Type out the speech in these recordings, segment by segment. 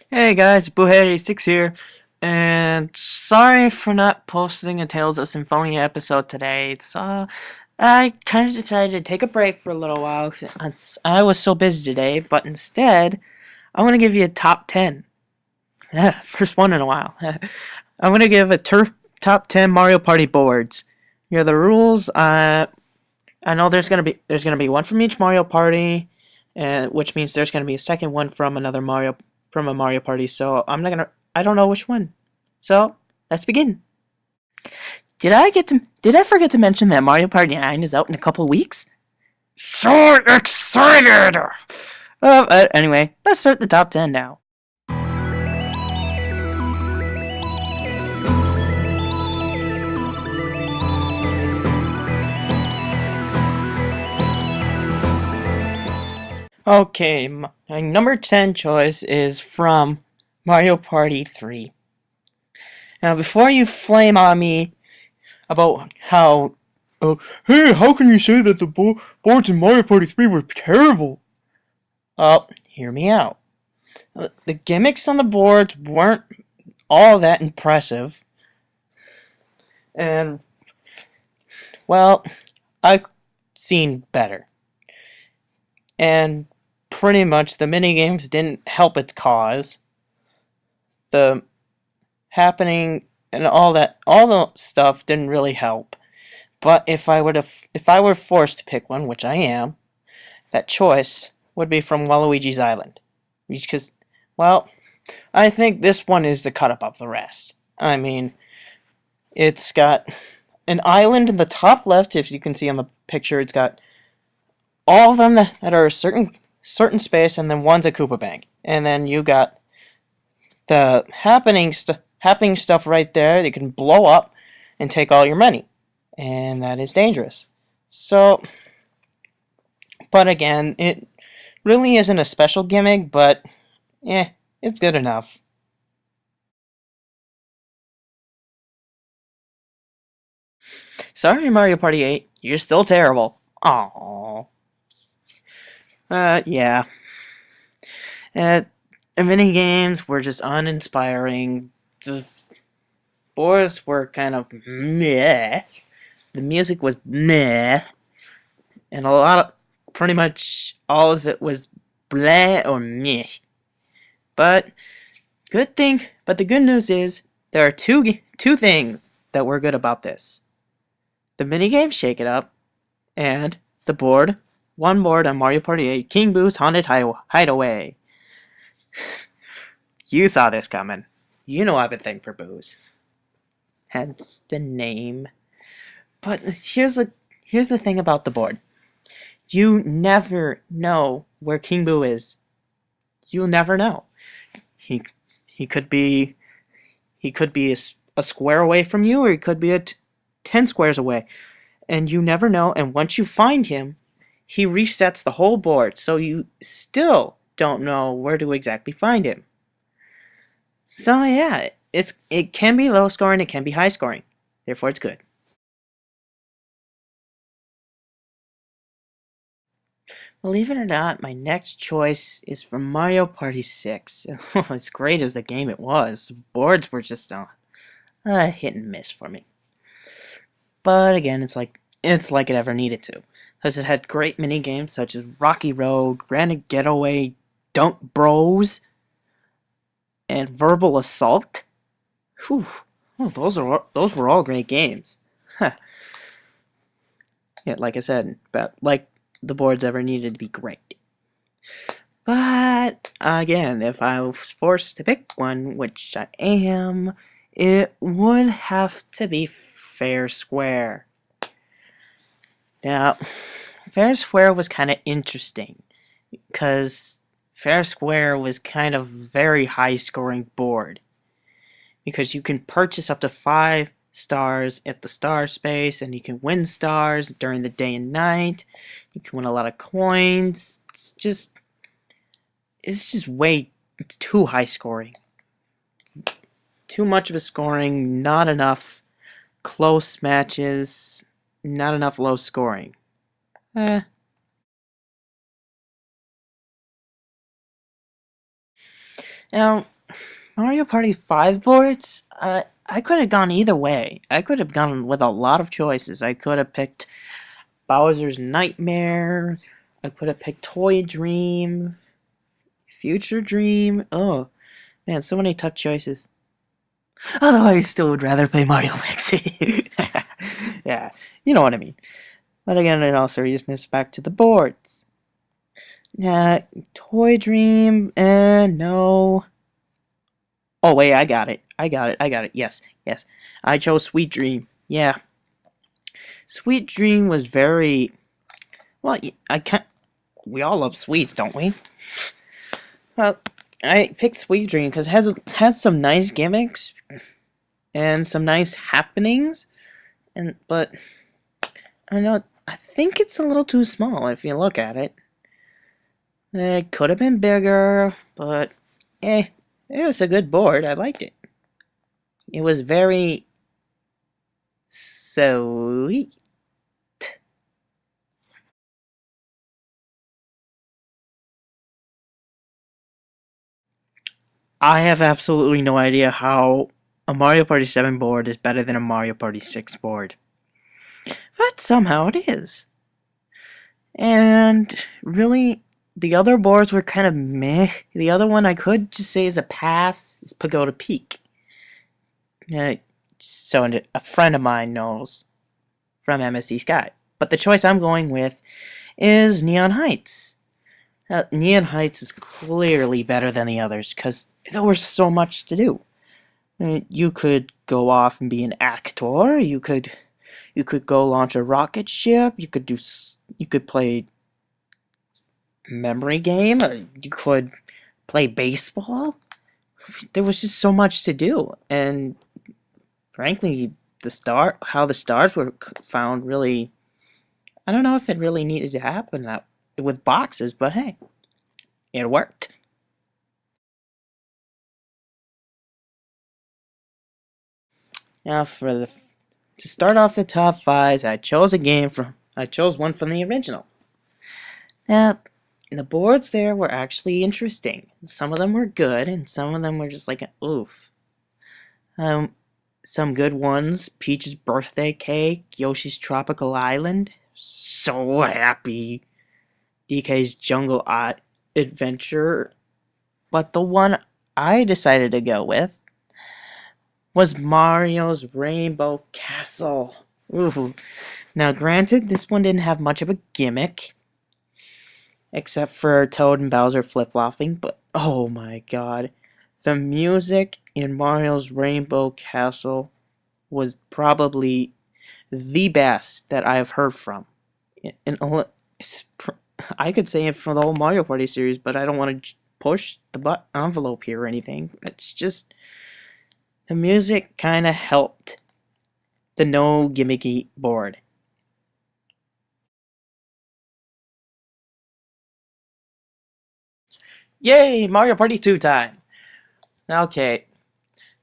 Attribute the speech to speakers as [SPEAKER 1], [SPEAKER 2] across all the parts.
[SPEAKER 1] Hey guys, Boohead86 here, and sorry for not posting a Tales of Symphonia episode today. I kind of decided to take a break for a little while. I was so busy today, but instead, I want to give you a top 10. Yeah, first one in a while. I'm going to give a top 10 Mario Party boards. Here are the rules. I know there's gonna be one from each Mario Party, and which means there's gonna be a second one from a Mario Party. So I don't know which one. So let's begin. Did I forget to mention that Mario Party 9 is out in a couple weeks? So excited! Anyway, let's start the top 10 now. Okay, my number 10 choice is from Mario Party 3. Now, before you flame on me about how, hey, how can you say that the boards in Mario Party 3 were terrible? Hear me out. The gimmicks on the boards weren't all that impressive, and, well, I've seen better. And pretty much the minigames didn't help its cause. The happening and all the stuff didn't really help. But if I were forced to pick one, which I am, that choice would be from Waluigi's Island. Because, well, I think this one is the cut up of the rest. I mean, it's got an island in the top left, if you can see on the picture. It's got all of them that are a certain space, and then one's a Koopa Bank. And then you got the happening stuff right there. You can blow up and take all your money, and that is dangerous. So, but again, it really isn't a special gimmick, but it's good enough. Sorry, Mario Party 8, you're still terrible. Aww. Yeah. Uh, the mini games were just uninspiring. The boards were kind of meh. The music was meh. And pretty much all of it was blah or meh. But but the good news is there are two things that were good about this. The minigame Shake It Up and one board on Mario Party 8, King Boo's Haunted Hideaway. You saw this coming. You know I've been thinking for Boo's. Hence the name. But here's the thing about the board. You never know where King Boo is. You'll never know. He he could be a square away from you, or he could be 10 squares away, and you never know. And once you find him, he resets the whole board, so you still don't know where to exactly find him. So yeah, it can be low scoring, it can be high scoring. Therefore, it's good. Believe it or not, my next choice is from Mario Party 6. As great as the game it was, boards were just hit and miss for me. But again, it's like it ever needed to, because it had great mini games such as Rocky Road, Granite Getaway, Dunk Bros, and Verbal Assault. Whew. Oh, those were all great games. Huh. Yeah, like I said, but like the boards ever needed to be great. But again, if I was forced to pick one, which I am, it would have to be Fair Square. Now, Fair Square was kind of interesting because Fair Square was kind of very high scoring board, because you can purchase up to 5 stars at the star space, and you can win stars during the day and night. You can win a lot of coins. It's just way too high scoring. Too much of a scoring, not enough close matches, not enough low scoring. Eh. Now, Mario Party 5 boards? I could have gone either way. I could have gone with a lot of choices. I could have picked Bowser's Nightmare. I could have picked Toy Dream, Future Dream. Oh, man, so many tough choices. Although I still would rather play Mario Mix. Yeah, you know what I mean. But again, in all seriousness, back to the boards. Yeah, Toy Dream, no. Oh, wait, I got it. Yes, yes. I chose Sweet Dream. Yeah. Sweet Dream was very... Well, I can't... We all love sweets, don't we? Well, I picked Sweet Dream because it has some nice gimmicks and some nice happenings. But, I don't know, I think it's a little too small if you look at it. It could have been bigger, but, it was a good board. I liked it. It was very sweet. I have absolutely no idea how a Mario Party 7 board is better than a Mario Party 6 board. But somehow it is. And really, the other boards were kind of meh. The other one I could just say is a pass is Pagoda Peak. So a friend of mine knows from MSC Sky. But the choice I'm going with is Neon Heights. Neon Heights is clearly better than the others because there was so much to do. You could go off and be an actor. You could go launch a rocket ship. You could play memory game. You could play baseball. There was just so much to do, and frankly, how the stars were found really. I don't know if it really needed to happen that with boxes, but hey, it worked. Now to start off the top fives, I chose one from the original. Now, the boards there were actually interesting. Some of them were good, and some of them were just like, oof. Some good ones: Peach's Birthday Cake, Yoshi's Tropical Island, so happy, DK's Jungle Adventure. But the one I decided to go with was Mario's Rainbow Castle. Ooh. Now, granted, this one didn't have much of a gimmick, except for Toad and Bowser flip-flopping, but oh my god, the music in Mario's Rainbow Castle was probably the best that I have heard from. I could say it for the whole Mario Party series, but I don't want to push the envelope here or anything. It's just the music kind of helped the no gimmicky board. Yay, Mario Party 2 time! Okay,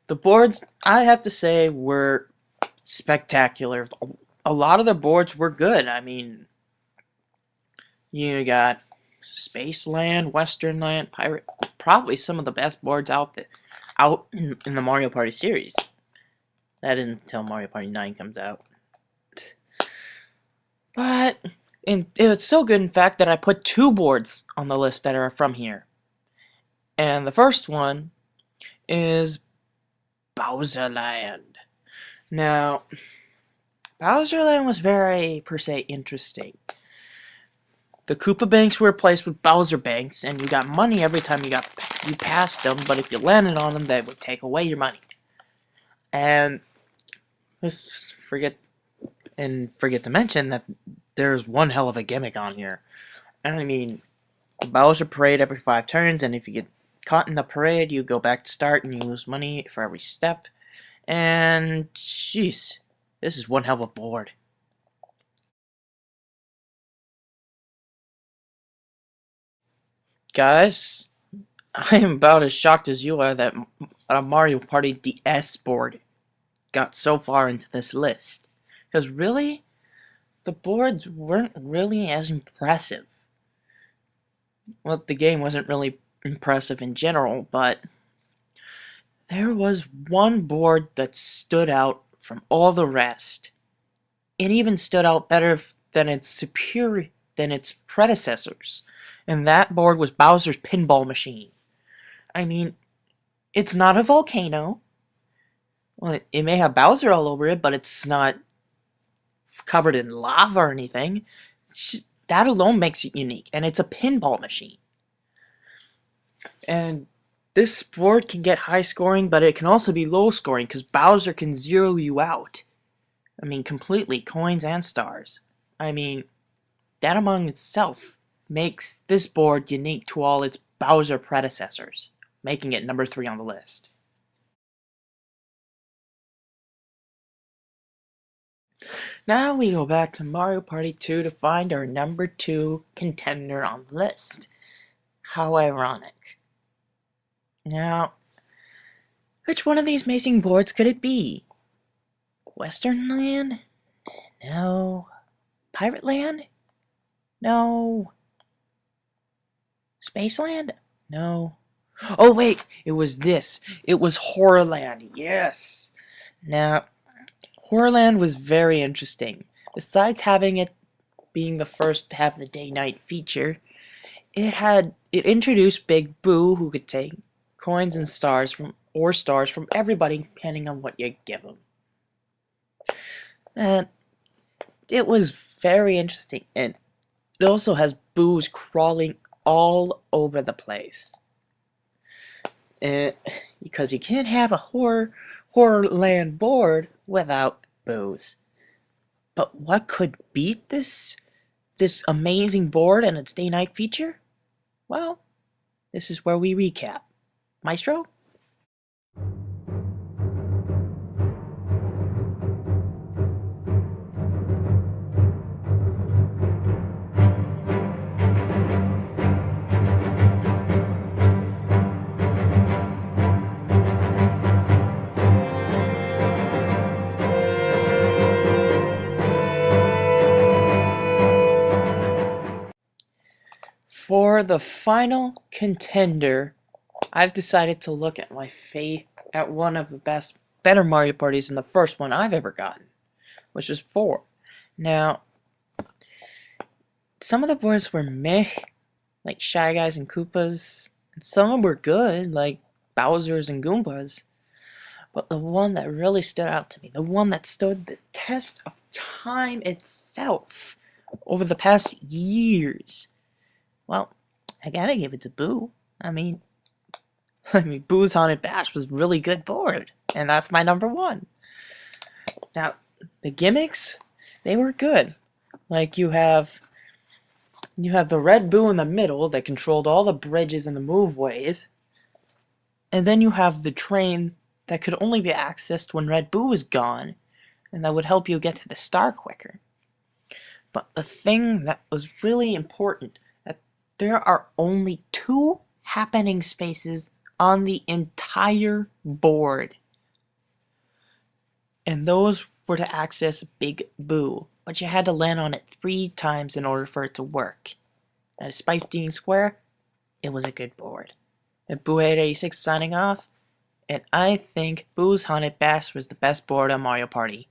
[SPEAKER 1] the boards, I have to say, were spectacular. A lot of the boards were good. I mean, you got Spaceland, Western Land, Pirate, probably some of the best boards out in the Mario Party series. That isn't until Mario Party 9 comes out. But it's so good, in fact, that I put two boards on the list that are from here. And the first one is Bowser Land. Now, Bowser Land was very, per se, interesting. The Koopa Banks were replaced with Bowser Banks, and you got money every time you passed them, but if you landed on them, they would take away your money. And forget to mention that there's one hell of a gimmick on here. I mean, the Bowser Parade every 5 turns, and if you get caught in the parade, you go back to start and you lose money for every step. And jeez, this is one hell of a board. Guys, I am about as shocked as you are that a Mario Party DS board got so far into this list. Because really, the boards weren't really as impressive. Well, the game wasn't really impressive in general, but There was one board that stood out from all the rest. It even stood out better than its predecessors. And that board was Bowser's Pinball Machine. I mean, it's not a volcano. Well, it may have Bowser all over it, but it's not covered in lava or anything. That alone makes it unique, and it's a pinball machine. And this board can get high scoring, but it can also be low scoring because Bowser can zero you out. I mean, completely, coins and stars. I mean, that among itself makes this board unique to all its Bowser predecessors, making it number 3 on the list. Now we go back to Mario Party 2 to find our number 2 contender on the list. How ironic. Now, which one of these amazing boards could it be? Western Land? No. Pirate Land? No. Spaceland? No. Oh wait, it was this. It was Horrorland. Yes. Now, Horrorland was very interesting. Besides having it being the first to have the day-night feature, it introduced Big Boo, who could take coins and stars from everybody depending on what you give him. And it was very interesting, and it also has Boos crawling all over the place. Because you can't have a Horrorland board without Boos. But what could beat this amazing board and its day-night feature? Well, this is where we recap. Maestro? For the final contender, I've decided to look at at one of the better Mario parties than the first one I've ever gotten, which is 4. Now, some of the boards were meh, like Shy Guys and Koopas, and some of them were good, like Bowser's and Goombas. But the one that really stood out to me, the one that stood the test of time itself over the past years, well, I gotta give it to Boo. I mean, Boo's Haunted Bash was really good board, and that's my number 1. Now, the gimmicks, they were good. Like you have the red Boo in the middle that controlled all the bridges and the moveways, and then you have the train that could only be accessed when Red Boo is gone, and that would help you get to the star quicker. But the thing that was really important, that there are only 2 happening spaces on the entire board. And those were to access Big Boo, but you had to land on it 3 times in order for it to work. And despite being square, it was a good board. And Boo886 signing off, and I think Boo's Haunted Bash was the best board on Mario Party.